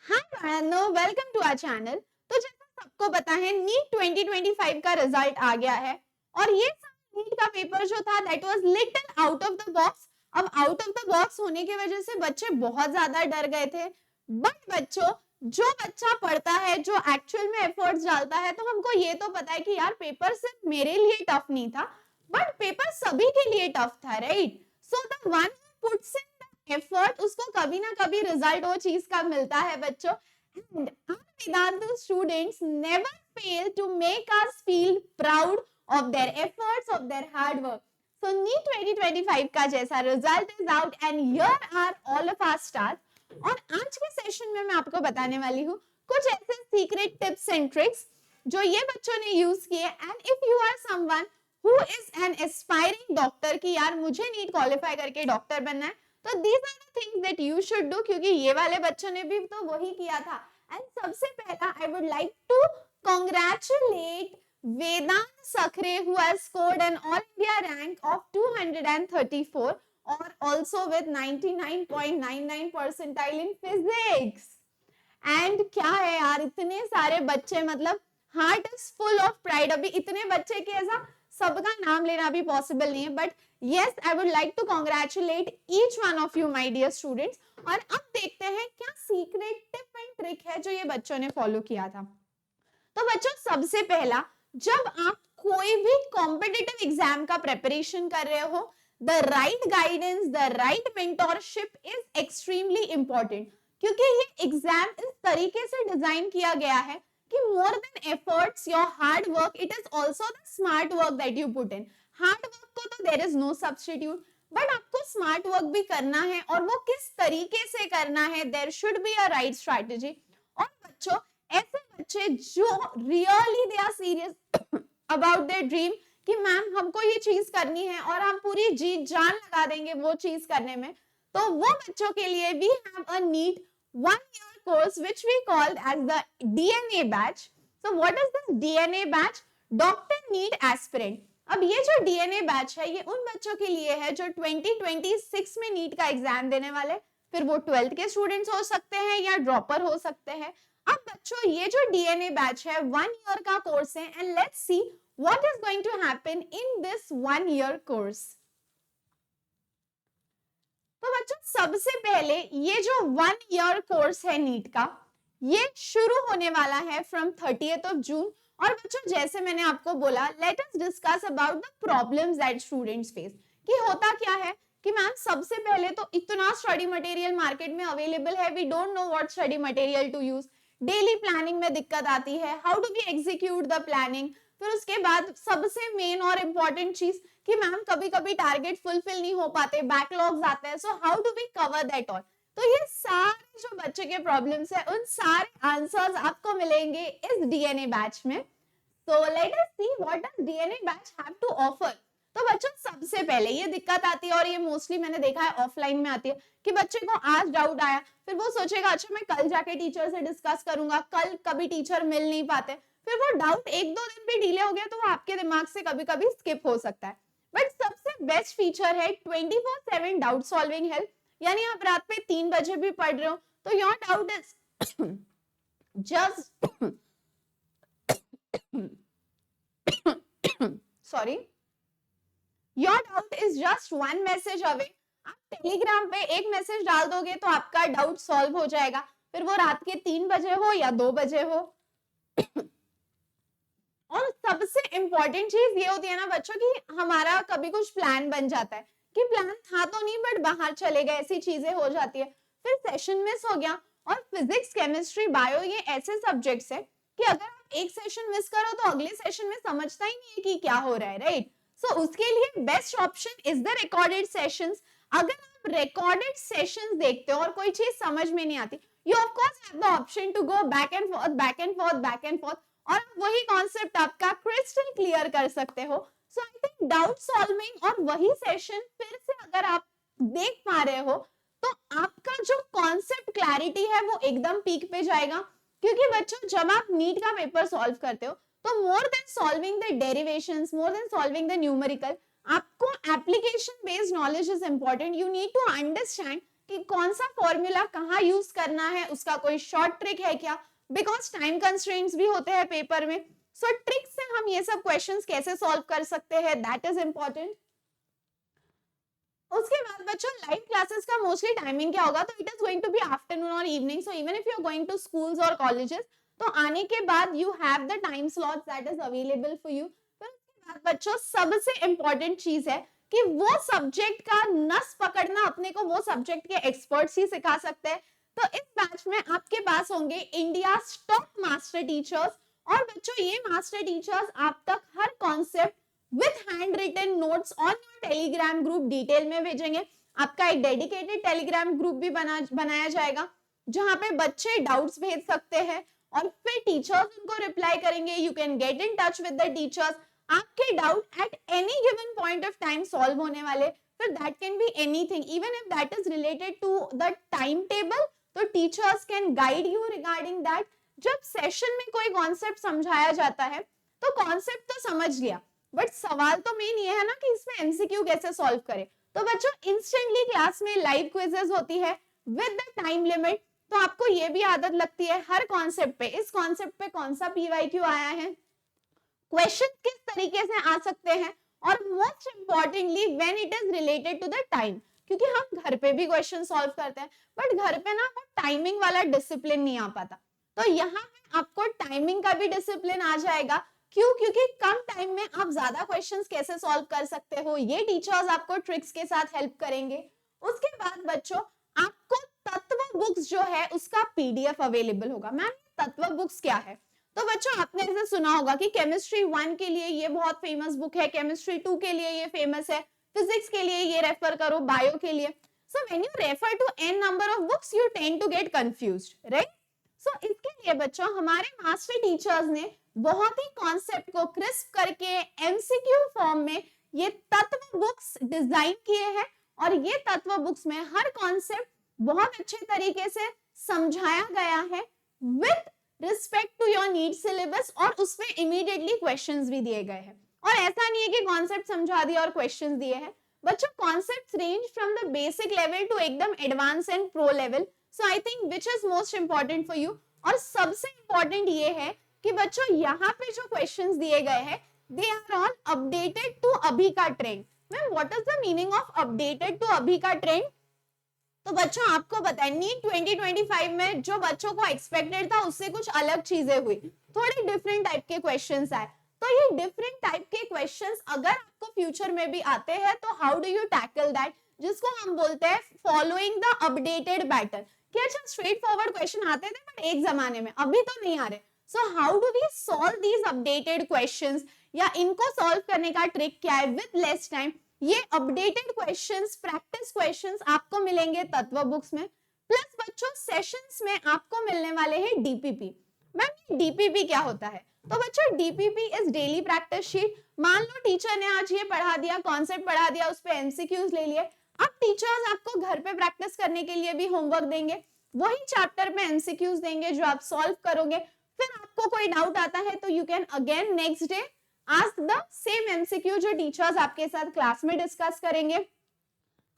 हाय बहनों, welcome to our channel. तो जैसा सबको पता है नीट 2025 का रिजल्ट आ गया है और ये नीट का पेपर जो था that was little out of the box. अब आउट ऑफ द बॉक्स होने की वजह से बच्चे बहुत ज्यादा डर गए थे। बट बच्चों, जो बच्चा पढ़ता है, जो एक्चुअल में एफर्ट्स डालता है, तो हमको ये तो पता है कि यार पेपर सिर्फ मेरे लिए टफ नहीं था, बट पेपर सभी के लिए टफ था, right? So the one who puts in effort, उसको कभी ना कभी रिजल्ट वो चीज का मिलता है बच्चों। And our Vedantu students never fail to make us feel proud of their efforts, of their hard work. So NEET 2025 का जैसा result is out and here are all of our stars. और आज के सेशन में मैं आपको बताने वाली हूँ कुछ ऐसे सीक्रेट टिप्स एंड ट्रिक्स जो ये बच्चों ने यूज किए। And if you are someone who is an aspiring doctor कि यार मुझे नीट क्वालिफाई करके डॉक्टर बनना है, तो these are the things that you should do, क्योंकि ये वाले बच्चों ने भी तो वही किया था। एंड सबसे पहला I would like to congratulate Vedant Sakhare who has scored an all India rank of 234 और also with 99.99 percentile in physics। And क्या है यार, इतने सारे बच्चे, मतलब heart is full of pride. अभी इतने बच्चे के ऐसा सबका नाम लेना भी पॉसिबल नहीं है, but yes I would like to congratulate each one of you my dear students. और अब देखते हैं क्या सीक्रेट टिप एंड ट्रिक है जो ये बच्चों ने फॉलो किया था। तो बच्चों, सबसे पहला, जब आप कोई भी कॉम्पिटिटिव एग्जाम का प्रिपरेशन कर रहे हो, the right guidance, the right mentorship is extremely important. क्योंकि ये एग्जाम इस तरीके से डिजाइन किया गया है कि more than efforts your hard work, it is also the smart work that you put in. Hard work को तो there is no substitute, but आपको स्मार्ट वर्क भी करना है, और वो किस तरीके से करना है, there should be a right strategy. और बच्चों, ऐसे बच्चे जो really they are serious about their dream कि मैम हमको ये चीज करनी है और हम पूरी जी जान लगा देंगे वो चीज करने में, तो वो बच्चों के लिए we have a NEET 1 year course which we called as the DNA batch. So what is this DNA batch? Doctor Need Aspirant. अब ये जो DNA बैच है ये उन बच्चों के लिए है जो 2026 में नीट का एग्जाम देने वाले, फिर वो 12th के स्टूडेंट्स हो सकते हैं या ड्रॉपर हो सकते हैं। अब बच्चों, ये जो DNA बैच है 1 year का कोर्स है, and let's see what is going to happen in this 1 year course. तो बच्चों, सबसे पहले ये जो 1 year कोर्स है नीट का, ये शुरू होने वाला है फ्रॉम 30th of June। और बच्चों, जैसे मैंने आपको बोला, let us discuss about the problems that students face. कि होता क्या है कि मैम सबसे पहले तो इतना स्टडी मटेरियल मार्केट में अवेलेबल है, we don't know what study material to use. Daily planning में दिक्कत आती है, how do we execute the planning. फिर उसके बाद सबसे मेन और इम्पोर्टेंट चीज कि मैम कभी कभी टारगेट फुलफिल नहीं हो पाते, बैकलॉग्स आते हैं, so how do we cover that all. तो ये सारे जो बच्चे के प्रॉब्लम्स है, उन सारे आंसर्स आपको मिलेंगे इस डीएनए बैच में। So let us see what does DNA batch have to offer. तो बच्चों, सबसे पहले ये दिक्कत आती है, और ये मोस्टली मैंने देखा है ऑफलाइन में आती है, कि बच्चे को आज डाउट आया, फिर वो सोचेगा अच्छा मैं कल जाके टीचर से डिस्कस करूंगा, कल कभी टीचर मिल नहीं पाते, फिर वो डाउट 1-2 दिन भी डिले हो गया तो वो आपके दिमाग से कभी कभी स्किप हो सकता है। बट सबसे बेस्ट फीचर है 24/7 डाउट सॉल्विंग हेल्प। यानी आप रात में 3 बजे भी पढ़ रहे हो तो your doubt is just sorry, your doubt is just 1 message away. आप टेलीग्राम पे एक मैसेज डाल दोगे तो आपका डाउट सॉल्व हो जाएगा, फिर वो रात के 3 बजे हो या 2 बजे हो। और सबसे इंपॉर्टेंट चीज ये होती है ना बच्चों की, हमारा कभी कुछ प्लान बन जाता है कि प्लान था तो नहीं बट बाहर चले गए, ऐसी चीजें हो जाती है, फिर सेशन मिस हो गया। और फिजिक्स, केमिस्ट्री, बायो ये ऐसे सब्जेक्ट्स है कि अगर आप एक सेशन मिस करो तो अगले सेशन में समझता ही नहीं है कि क्या हो रहा है, राइट? सो उसके लिए best option is the recorded sessions. अगर आप रिकॉर्डेड सेशंस देखते हो और कोई चीज समझ में नहीं आती, you of course have the option to go back and forth, back and forth, back and forth, और वही कॉन्सेप्ट आपका क्रिस्टल क्लियर कर सकते हो। So I think doubt solving और वही सेशन फिर से अगर आप देख पा रहे हो तो आपका जो कॉन्सेप्ट क्लैरिटी है वो एकदम पीक पे जाएगा। क्योंकि बच्चों, जब आप नीट का पेपर सॉल्व करते हो तो more than solving the derivations, more than solving the numerical, आपको application based knowledge is important. You need to understand कि कौन सा फॉर्मूला कहाँ यूज करना है, उसका कोई शॉर्ट ट्रिक है क्या, बिकॉज टाइम कंस्ट्रेंट्स भी होते हैं पेपर में। सो ट्रिक से हम ये सब क्वेश्चंस कैसे सॉल्व कर सकते हैं, दैट इज इंपॉर्टेंट। उसके बाद बच्चों लाइव क्लासेस का मोस्टली टाइमिंग क्या होगा, तो it is going to be afternoon और evening. So even if you are going to schools और कॉलेजेस, तो आने के बाद you have the time slots that is available for you. फिर उसके बाद बच्चों सबसे इंपॉर्टेंट चीज है कि वो सब्जेक्ट का नस पकड़ना अपने को वो सब्जेक्ट के एक्सपर्ट्स ही सिखा सकते हैं। तो इस बैच में आपके पास होंगे इंडिया टॉप मास्टर टीचर्स, और बच्चों ये मास्टर टीचर्स आप तक हर concept with handwritten notes on your Telegram group detail में भेजेंगे। आपका एक डेडिकेटेड टेलीग्राम ग्रुप भी बनाया जाएगा, जहां पे बच्चे डाउट्स भेज सकते हैं और फिर टीचर्स उनको रिप्लाई करेंगे। You can get in touch with the teachers, आपके doubt at any given point of time solve होने वाले। फिर that can be anything, even if that is related to the timetable, तो teachers can guide you regarding that. जब session में कोई concept समझाया जाता है तो कॉन्सेप्ट तो समझ लिया, बट सवाल तो मेन ये है ना कि इसमें एमसीक्यू कैसे सॉल्व करें। तो बच्चों इंस्टेंटली क्लास में लाइव क्विजेस होती है विद द टाइम लिमिट, तो आपको ये भी आदत लगती है हर कॉन्सेप्ट पे, इस कॉन्सेप्ट पे कौन सा पीवाईक्यू आया है, क्वेश्चन किस तरीके से आ सकते हैं, और most importantly when it is related to the time, क्योंकि हम घर पे भी क्वेश्चन सॉल्व करते हैं बट घर पे ना वो टाइमिंग वाला डिसिप्लिन नहीं आ पाता। तो यहाँ पे आपको टाइमिंग का भी डिसिप्लिन आ जाएगा। क्यों? क्योंकि कम टाइम में आप ज्यादा क्वेश्चंस कैसे सॉल्व कर सकते हो, ये टीचर्स आपको ट्रिक्स के साथ हेल्प करेंगे। उसके बाद बच्चों आपको तत्व बुक्स जो है उसका पीडीएफ अवेलेबल होगा। मैम तत्व बुक्स क्या है? तो बच्चों आपने ऐसे सुना होगा कि केमिस्ट्री 1 के लिए ये बहुत फेमस बुक है, केमिस्ट्री 2 के लिए ये फेमस है, फिजिक्स के लिए ये रेफर करो, बायो के लिए। So when you refer to an number of books you tend to get confused, right? So इसके लिए बच्चों हमारे मास्टर टीचर्स ने बहुत ही कॉन्सेप्ट को क्रिस्प करके एमसीक्यू फॉर्म में ये तत्व बुक्स डिजाइन किए हैं, और ये तत्व बुक्स में हर कॉन्सेप्ट बहुत अच्छे तरीके से समझाया गया है with respect to your NEET syllabus, और उसमें इमीडिएटली क्वेश्चंस भी दिए गए हैं। और ऐसा नहीं है कि कॉन्सेप्ट समझा दिया और क्वेश्चंस दिए हैं। बच्चों concepts range from the basic level to एकदम advance and pro level. So I think which is most important for you. और सबसे इंपॉर्टेंट ये है कि बच्चों यहाँ पे जो क्वेश्चंस दिए गए हैं they are all updated to अभी का trend. Ma'am what is the meaning of updated to अभी का ट्रेंड? तो बच्चों आपको बताएं नीट 2025 में जो बच्चों को एक्सपेक्टेड था उससे कुछ अलग चीजें हुई, थोड़े डिफरेंट टाइप के क्वेश्चंस आए। तो ये डिफरेंट टाइप के क्वेश्चंस अगर आपको फ्यूचर में भी आते हैं तो how do you tackle that, जिसको हम बोलते हैं फॉलोइंग द अपडेटेड पैटर्न। कि अच्छा स्ट्रेट फॉरवर्ड क्वेश्चन आते थे बट एक जमाने में, अभी तो नहीं आ रहे। So how do we solve these updated questions, या इनको सॉल्व करने का ट्रिक क्या है विद लेस टाइम। ये अपडेटेड क्वेश्चंस, प्रैक्टिस क्वेश्चंस आपको मिलेंगे तत्व बुक्स में। प्लस बच्चों सेशंस में आपको मिलने वाले हैं डीपीपी। मैम डीपीपी क्या होता है? तो बच्चों DPP is daily practice sheet. मान लो टीचर ने आज ये पढ़ा दिया, कॉन्सेप्ट पढ़ा दिया, उस पे एमसीक्यूज ले लिए। अब टीचर्स आपको घर पे प्रैक्टिस करने के लिए भी होमवर्क देंगे, वही चैप्टर में एमसीक्यूज देंगे जो आप सॉल्व करोगे। फिर आपको कोई डाउट आता है तो you can again next day ask the same MCQ जो टीचर्स आपके साथ क्लास में डिस्कस करेंगे।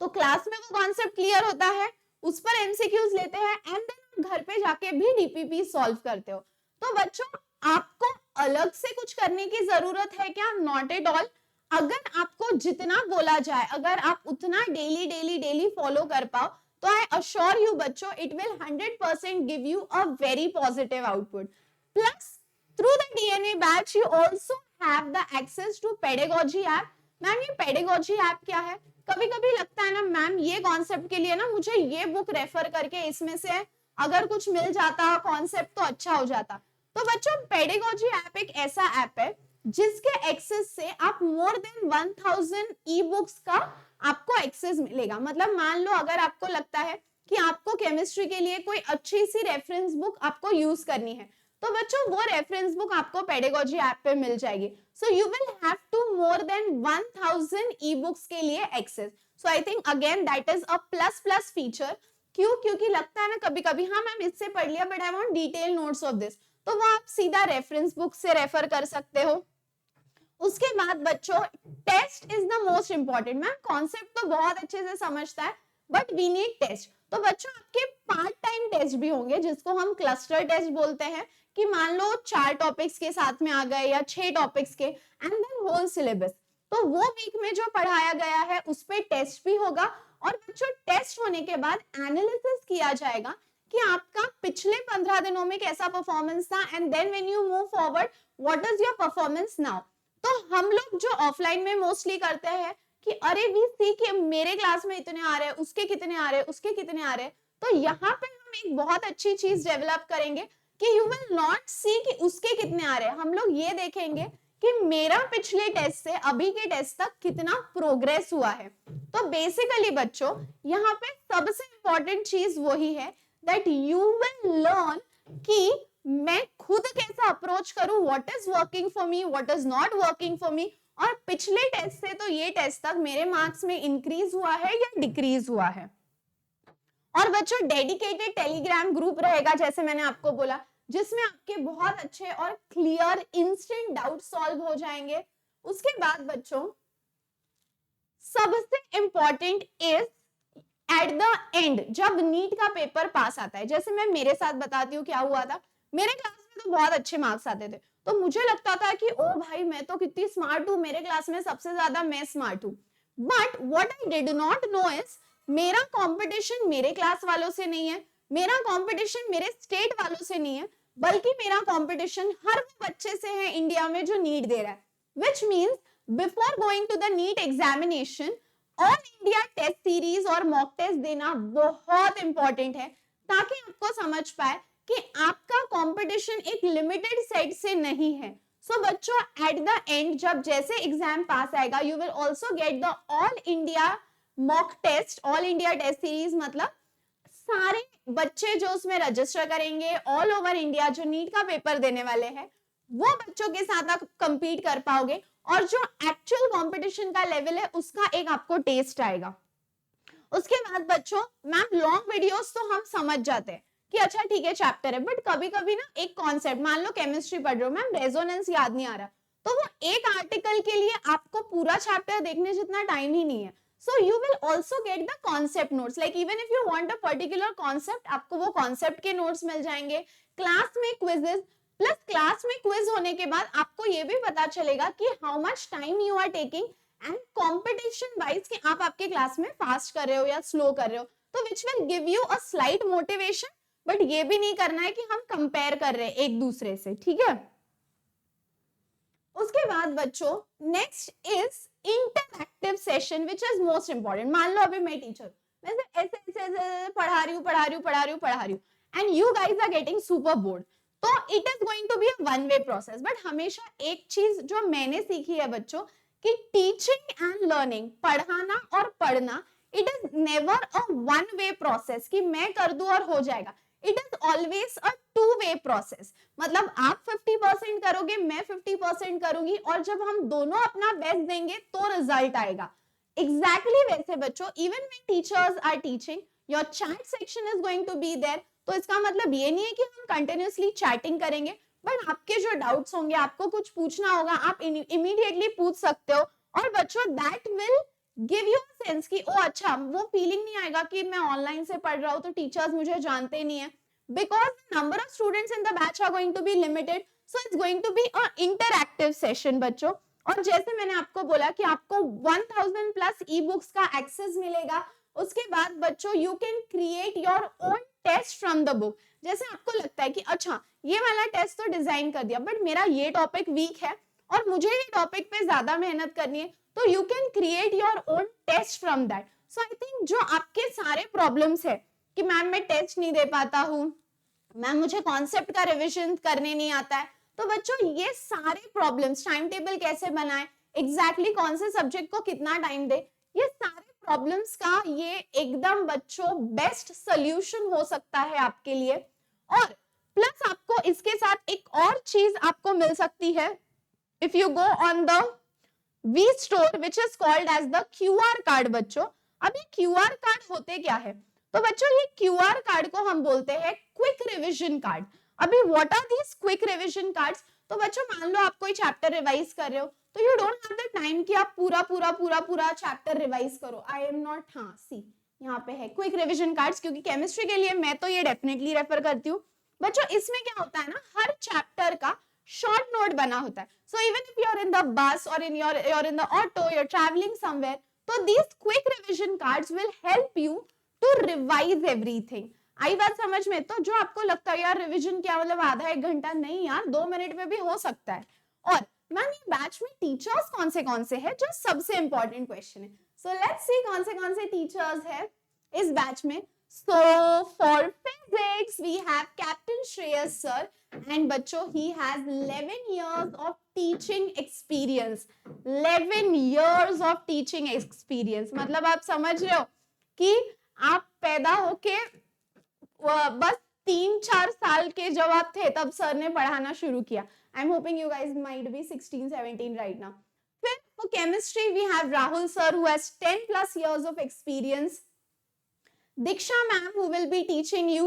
तो क्लास में वो कॉन्सेप्ट क्लियर होता है, उस पर एमसीक्यूज लेते हैं, एंड देन घर पे जाके भी डीपीपी सॉल्व करते हो। तो बच्चों आपको अलग से कुछ करने की जरूरत है क्या? Not at all. अगर आपको जितना बोला जाए, अगर आप उतना डेली डेली डेली फॉलो कर पाओ, तो आई अश्योर यू बच्चों it will 100% give you a very positive output. Plus through the DNA batch you also have the access to pedagogy app। Ma'am ये pedagogy app क्या है? कभी कभी लगता है ना मैम ये कॉन्सेप्ट के लिए ना मुझे ये बुक रेफर करके इसमें से अगर कुछ मिल जाता कॉन्सेप्ट तो अच्छा हो जाता। तो बच्चों pedagogy app एक ऐसा ऐप है जिसके एक्सेस से आप मोर देन 1000 ई बुक्स का आपको एक्सेस मिलेगा। मतलब मान लो अगर आपको लगता है कि आपको केमिस्ट्री के लिए कोई अच्छी सी रेफरेंस बुक आपको यूज करनी है, तो बच्चों वो रेफरेंस बुक आपको पेडागोजी ऐप पे मिल जाएगी। So you will have to more than 1000 e books के लिए access. So I think again that is a plus plus feature. क्यों? क्योंकि लगता है ना कभी कभी हाँ मैम इससे पढ़ लिया but I want detail notes of this, तो वो आप सीधा रेफरेंस बुक से रेफर कर सकते हो। उसके बाद बच्चों test is the most important. Ma'am concept तो बहुत अच्छे से समझता है बट वी नीड टेस्ट। तो बच्चों आपके पार्ट टाइम टेस्ट भी होंगे जिसको हम क्लस्टर टेस्ट बोलते हैं, कि मान लो 4 टॉपिक्स के साथ में आ गए या 6 टॉपिक्स के, एंड देन होल सिलेबस। तो वो वीक में जो पढ़ाया गया है उस पे टेस्ट भी होगा, और बच्चों टेस्ट होने के बाद एनालिसिस किया जाएगा कि आपका पिछले 15 दिनों में कैसा परफॉर्मेंस था, and then when you move forward what is your performance now. तो हम लोग जो ऑफलाइन में मोस्टली करते हैं कि अरे वी सी कि मेरे क्लास में इतने आ रहे हैं, उसके कितने आ रहे हैं, उसके कितने आ रहे हैं, तो यहाँ पे हम एक बहुत अच्छी चीज डेवलप करेंगे कि यू विल नॉट सी कि उसके कितने आ रहे हैं, हम लोग ये देखेंगे कि मेरा पिछले टेस्ट से अभी के टेस्ट तक कितना प्रोग्रेस हुआ है। तो बेसिकली बच्चों यहाँ पे सबसे इंपॉर्टेंट चीज वही है दैट यू विल लर्न कि मैं खुद कैसे अप्रोच करूं, what is working for me, what is not working for me, और पिछले टेस्ट से तो ये टेस्ट तक मेरे मार्क्स में इंक्रीज हुआ है या डिक्रीज हुआ है। और बच्चों डेडिकेटेड टेलीग्राम ग्रुप रहेगा जैसे मैंने आपको बोला, जिसमें आपके बहुत अच्छे और क्लियर इंस्टेंट डाउट सॉल्व हो जाएंगे। उसके बाद बच्चों सबसे important is at the end, जब नीट का पेपर पास आता है, जैसे मैं मेरे साथ बताती हूँ क्या हुआ था। मेरे क्लास में तो बहुत अच्छे मार्क्स आते थे, तो मुझे लगता था कि ओ भाई मैं तो कितनी स्मार्ट हूँ, मेरे क्लास में सबसे ज्यादा मैं स्मार्ट हूँ। But what I did not know is मेरा कंपटीशन मेरे क्लास वालों से नहीं है, मेरा कंपटीशन मेरे स्टेट वालों से नहीं है, बल्कि मेरा कंपटीशन हर वो बच्चे से है इंडिया में जो नीट दे रहा है। Which means before going to the NEET examination all India test series और मॉक टेस्ट देना बहुत इंपॉर्टेंट है, ताकि आपको समझ पाए कि आपका कंपटीशन एक लिमिटेड सेट से नहीं है। सो बच्चों एट द एंड जब जैसे एग्जाम पास आएगा you will also get the all India mock test, all India test series, मतलब सारे बच्चे जो उसमें रजिस्टर करेंगे ऑल ओवर इंडिया जो नीट का पेपर देने वाले हैं वो बच्चों के साथ आप कंपीट कर पाओगे, और जो एक्चुअल कंपटीशन का लेवल है उसका एक आपको टेस्ट आएगा। उसके बाद बच्चों मैम लॉन्ग वीडियोस तो हम समझ जाते हैं कि अच्छा ठीक है चैप्टर है, बट कभी कभी ना एक कॉन्सेप्ट, मान लो केमिस्ट्री पढ़ रहे हो मैम रेजोनेंस याद नहीं आ रहा, तो वो एक आर्टिकल के लिए आपको पूरा चैप्टर देखने जितना टाइम ही नहीं है। So you will also get the concept notes. Like even if you want a particular concept, आपको वो concept के notes मिल जाएंगे। क्लास में quizzes, प्लस क्लास में क्विज होने के बाद आपको ये भी पता चलेगा कि how much time you are taking and competition wise कि आप आपके क्लास में फास्ट कर रहे हो या स्लो कर रहे हो, तो which will give you a slight motivation. But ये भी नहीं करना है कि हम कंपेयर कर रहे हैं एक दूसरे से, ठीक है। उसके बाद बच्चों next is interactive session which is most important. मान लो अभी मैं टीचर मैं ऐसे पढ़ा रही हूँ and you guys are getting super bored, तो it is going to be a one way process. But हमेशा एक चीज जो मैंने सीखी है बच्चों कि टीचिंग एंड लर्निंग, पढ़ाना और पढ़ना, it is never a one way process कि मैं कर दूं और हो जाएगा। It is always a two way process, मतलब आप 50% करोगे, मैं 50% करूंगी, और जब हम दोनों अपना बेस्ट देंगे तो रिजल्ट आएगा। एग्जैक्टली वैसे बच्चों even when teachers are teaching your chat section is going to be there. तो इसका मतलब ये नहीं है कि हम कंटिन्यूअसली चैटिंग करेंगे, बट आपके जो डाउट्स होंगे, आपको कुछ पूछना होगा, आप इमीडिएटली पूछ सकते हो। और बच्चों that will give you sense कि ओ अच्छा, वो फीलिंग नहीं आएगा कि मैं ऑनलाइन से पढ़ रहा हूँ तो टीचर्स मुझे जानते नहीं है, because number of students in the batch are going to be limited, so it's going to be a interactive session बच्चों। और जैसे मैंने आपको बोला कि आपको 1000 प्लस ई बुक्स का एक्सेस मिलेगा। उसके बाद बच्चों you can create your own test from the book. जैसे आपको लगता है कि अच्छा ये वाला टेस्ट तो डिजाइन कर दिया, बट मेरा ये टॉपिक वीक है और मुझे ये टॉपिक पे ज्यादा मेहनत करनी है, तो you can create your own test from that. So I think जो आपके सारे प्रॉब्लम्स है कि मैम मैं टेस्ट नहीं दे पाता हूँ, मैम मुझे कॉन्सेप्ट का रिविजन करने नहीं आता है, तो बच्चों ये सारे प्रॉब्लम्स, टाइम टेबल कैसे बनाए, एग्जैक्टली कौन से सब्जेक्ट को कितना टाइम दे, ये सारे प्रॉब्लम्स का ये एकदम बच्चों बेस्ट सोल्यूशन हो सकता है आपके लिए। और प्लस आपको इसके साथ एक और चीज आपको मिल सकती है, if you go on the V store which is called as the QR card. बच्चों अब ये QR कार्ड होते क्या है, तो बच्चों ये QR कार्ड को हम बोलते हैं क्विक रिवीजन कार्ड। अभी what are these quick revision cards, तो बच्चों मान लो आप कोई चैप्टर रिवाइज कर रहे हो, तो you don't have the time कि आप पूरा चैप्टर रिवाइज करो। आई एम नॉट, हाँ सी यहाँ पे है क्विक रिविजन कार्ड्स, क्योंकि केमिस्ट्री के लिए मैं तो ये डेफिनेटली रेफर करती हूँ बच्चों। इसमें क्या होता है ना, हर चैप्टर का शॉर्ट नोट बना होता है। So even if you are in the bus और you're in the auto, you're traveling somewhere, तो these quick revision cards will help you to revise everything। आई बात समझ में? तो जो आपको लगता है यार रिवीजन क्या मतलब आधा एक घंटा, नहीं यार 2 मिनट में भी हो सकता है। और मैम ये बैच में टीचर्स कौन से हैं, जो सबसे इंपॉर्टेंट क्वेश्चन है। सो लेट्स सी कौन से टीचर्स है इस बैच में। So for physics we have Captain Shreyas sir, and बच्चों he has 11 years of teaching experience। 11 years of teaching experience मतलब आप समझ रहे हो कि आप पैदा होके बस 3-4 साल के जब आप थे तब सर ने पढ़ाना शुरू किया। I am hoping you guys might be 16-17 right now. फिर for chemistry we have Rahul sir who has 10+ years of experience। Diksha ma'am who will be teaching you,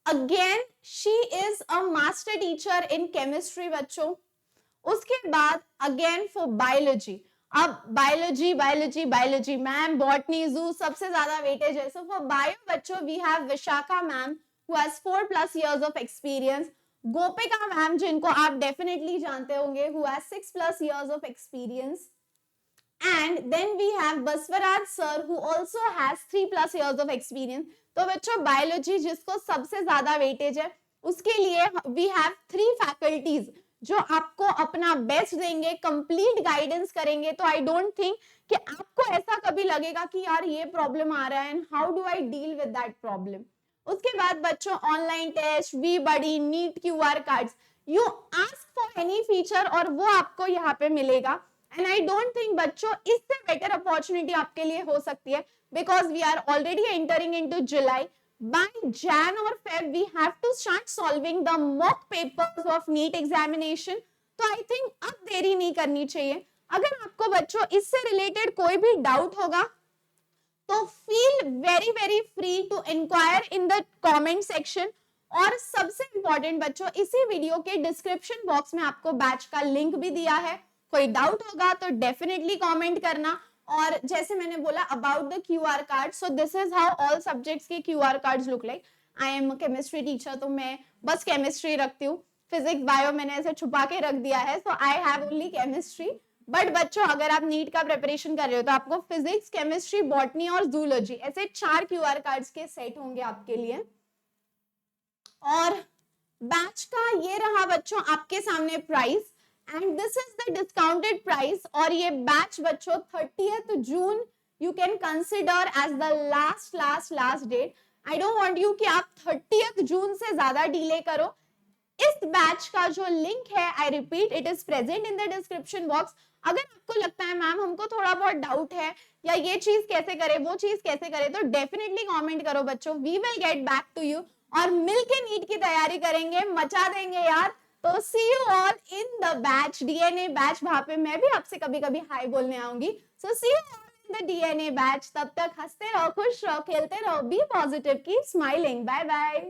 again she is a master teacher in chemistry बच्चों। उसके बाद again for biology, अब biology ma'am, botany, zoo सबसे ज्यादा weightage है। So for bio बच्चों we have Vishakha ma'am who has 4+ years of experience। Gopika ma'am जिनको आप डेफिनेटली जानते होंगे who has 6+ years of experience। And then we have Baswaraj sir who also has 3+ years of experience। तो बच्चों biology जिसको सबसे ज्यादा वेटेज है उसके लिए we have 3 faculties जो आपको अपना बेस्ट देंगे, कंप्लीट गाइडेंस करेंगे। तो आई डोंट थिंक कि आपको ऐसा कभी लगेगा कि यार ये प्रॉब्लम आ रहा है and how do I deal with that problem. उसके बाद बच्चों online test, V buddy, NEET QR cards, you ask for any feature और वो आपको यहाँ पे मिलेगा। एंड आई डोंट थिंक बच्चों इससे बेटर अपॉर्चुनिटी आपके लिए हो सकती है, because we are already entering into July. By Jan or Feb we have to start solving the mock papers of NEET examination। तो आई थिंक अब देरी नहीं करनी चाहिए। अगर आपको बच्चों इससे रिलेटेड कोई भी डाउट होगा तो feel very free to inquire in the comment section. और सबसे इंपॉर्टेंट बच्चों इसी वीडियो के डिस्क्रिप्शन बॉक्स में आपको बैच का लिंक भी दिया है। कोई डाउट होगा तो डेफिनेटली कमेंट करना। और जैसे मैंने बोला about the QR card, so this is how all subjects के QR cards look like. I am chemistry teacher तो मैं बस केमिस्ट्री रखती हूँ, फिजिक्स बायो मैंने ऐसे छुपा के रख दिया है। So I have only chemistry. But बच्चों अगर आप नीट का प्रिपरेशन कर रहे हो तो आपको फिजिक्स, केमिस्ट्री, बॉटनी और जूलॉजी ऐसे 4 QR कार्ड्स के सेट होंगे आपके लिए। और बैच का ये रहा बच्चों आपके सामने price, and this is the discounted price. और ये बैच बच्चों 30th June you can consider as the last date. I don't want you कि आप 30th जून से ज्यादा डिले करो। इस बैच का जो लिंक है, I repeat, it is present in the description box. अगर आपको लगता है मैम हमको थोड़ा बहुत डाउट है या ये चीज कैसे करे, वो चीज कैसे करे, तो डेफिनेटली कमेंट करो बच्चों, we will get back to you और मिलके नीट की तैयारी करेंगे, मचा देंगे यार। तो see you all in the batch, DNA batch, वहां पे मैं भी आपसे कभी कभी हाई बोलने आऊंगी। So see you all in the DNA batch. तब तक हंसते रहो, खुश रहो, खेलते रहो, be positive, keep smiling, bye bye.